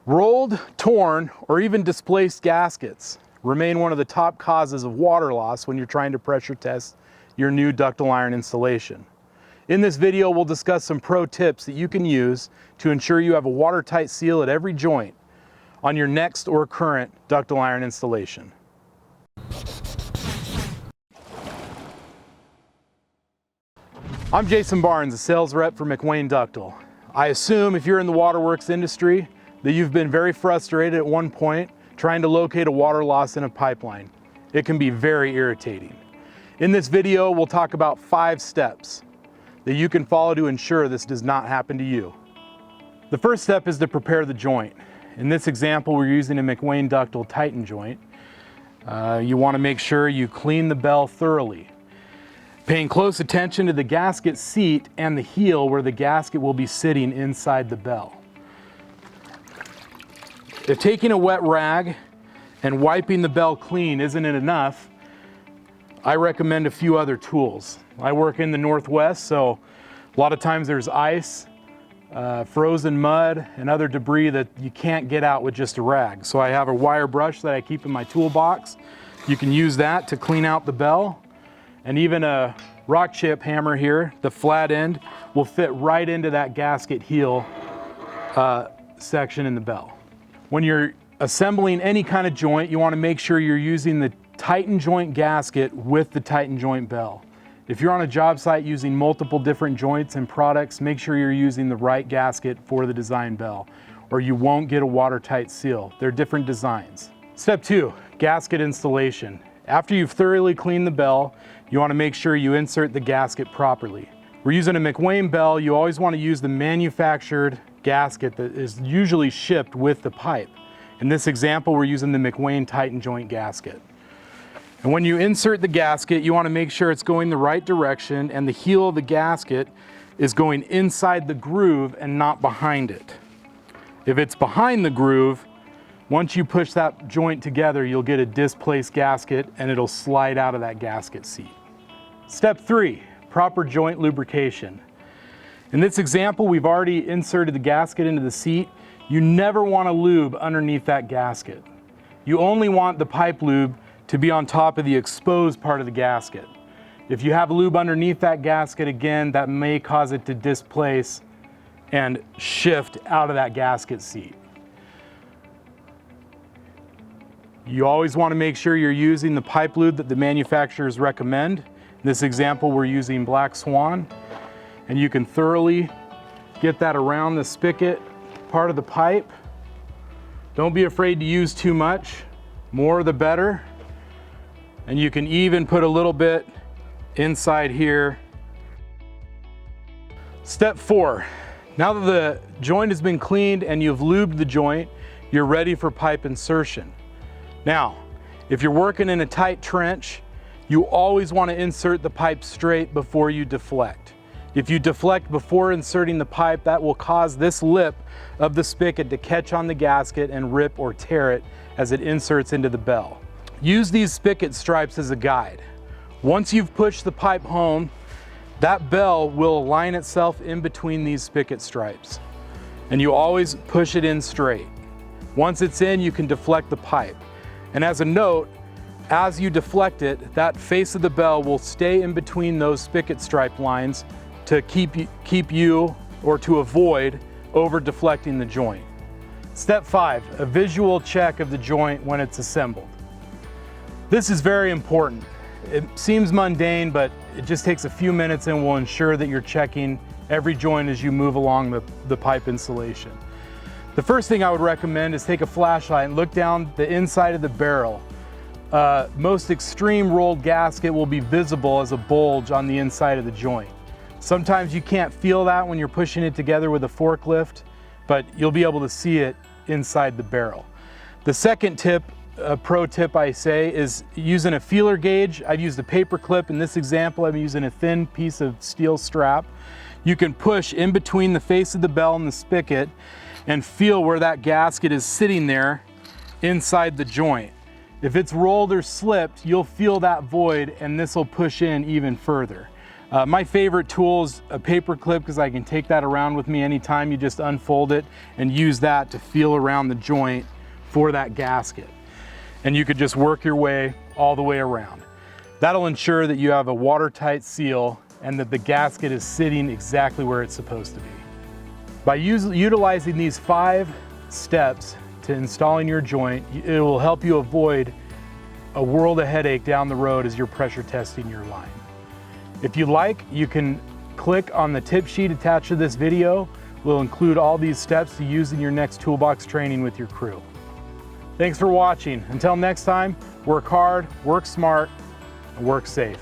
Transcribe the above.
Rolled, torn, or even displaced gaskets remain one of the top causes of water loss when you're trying to pressure test your new ductile iron installation. In this video, we'll discuss some pro tips that you can use to ensure you have a watertight seal at every joint on your next or current ductile iron installation. I'm Jason Barnes, a sales rep for McWane Ductile. I assume if you're in the waterworks industry that you've been very frustrated at one point trying to locate a water loss in a pipeline. It can be very irritating. In this video, we'll talk about 5 steps that you can follow to ensure this does not happen to you. The first step is to prepare the joint. In this example, we're using a McWane Ductile Tyton Joint. You want to make sure you clean the bell thoroughly, paying close attention to the gasket seat and the heel where the gasket will be sitting inside the bell. If taking a wet rag and wiping the bell clean isn't enough, I recommend a few other tools. I work in the Northwest, so a lot of times there's ice, frozen mud, and other debris that you can't get out with just a rag. So I have a wire brush that I keep in my toolbox. You can use that to clean out the bell, and even a rock chip hammer here, the flat end, will fit right into that gasket heel section in the bell. When you're assembling any kind of joint, you want to make sure you're using the Tyton Joint gasket with the Tyton Joint bell. If you're on a job site using multiple different joints and products, make sure you're using the right gasket for the design bell, or you won't get a watertight seal. They're different designs. Step 2, gasket installation. After you've thoroughly cleaned the bell, you want to make sure you insert the gasket properly. We're using a McWane bell. You always want to use the manufactured gasket that is usually shipped with the pipe. In this example, we're using the McWane Tyton Joint gasket. And when you insert the gasket, you want to make sure it's going the right direction and the heel of the gasket is going inside the groove and not behind it. If it's behind the groove, once you push that joint together, you'll get a displaced gasket and it'll slide out of that gasket seat. Step 3, proper joint lubrication. In this example, we've already inserted the gasket into the seat. You never want to lube underneath that gasket. You only want the pipe lube to be on top of the exposed part of the gasket. If you have lube underneath that gasket, again, that may cause it to displace and shift out of that gasket seat. You always want to make sure you're using the pipe lube that the manufacturers recommend. In this example, we're using Black Swan, and you can thoroughly get that around the spigot part of the pipe. Don't be afraid to use too much, more the better. And you can even put a little bit inside here. Step 4, now that the joint has been cleaned and you've lubed the joint, you're ready for pipe insertion. Now, if you're working in a tight trench, you always want to insert the pipe straight before you deflect. If you deflect before inserting the pipe, that will cause this lip of the spigot to catch on the gasket and rip or tear it as it inserts into the bell. Use these spigot stripes as a guide. Once you've pushed the pipe home, that bell will align itself in between these spigot stripes. And you always push it in straight. Once it's in, you can deflect the pipe. And as a note, as you deflect it, that face of the bell will stay in between those spigot stripe lines to keep you or to avoid over deflecting the joint. Step 5, a visual check of the joint when it's assembled. This is very important. It seems mundane, but it just takes a few minutes and will ensure that you're checking every joint as you move along the pipe installation. The first thing I would recommend is take a flashlight and look down the inside of the barrel. Most extreme rolled gasket will be visible as a bulge on the inside of the joint. Sometimes you can't feel that when you're pushing it together with a forklift, but you'll be able to see it inside the barrel. The second tip, pro tip I say, is using a feeler gauge. I've used a paper clip. In this example, I'm using a thin piece of steel strap. You can push in between the face of the bell and the spigot and feel where that gasket is sitting there inside the joint. If it's rolled or slipped, you'll feel that void and this will push in even further. My favorite tool is a paper clip because I can take that around with me anytime. You just unfold it and use that to feel around the joint for that gasket. And you could just work your way all the way around. That'll ensure that you have a watertight seal and that the gasket is sitting exactly where it's supposed to be. By utilizing these 5 steps to installing your joint, it will help you avoid a world of headache down the road as you're pressure testing your line. If you like, you can click on the tip sheet attached to this video. We'll include all these steps to use in your next toolbox training with your crew. Thanks for watching. Until next time, work hard, work smart, and work safe.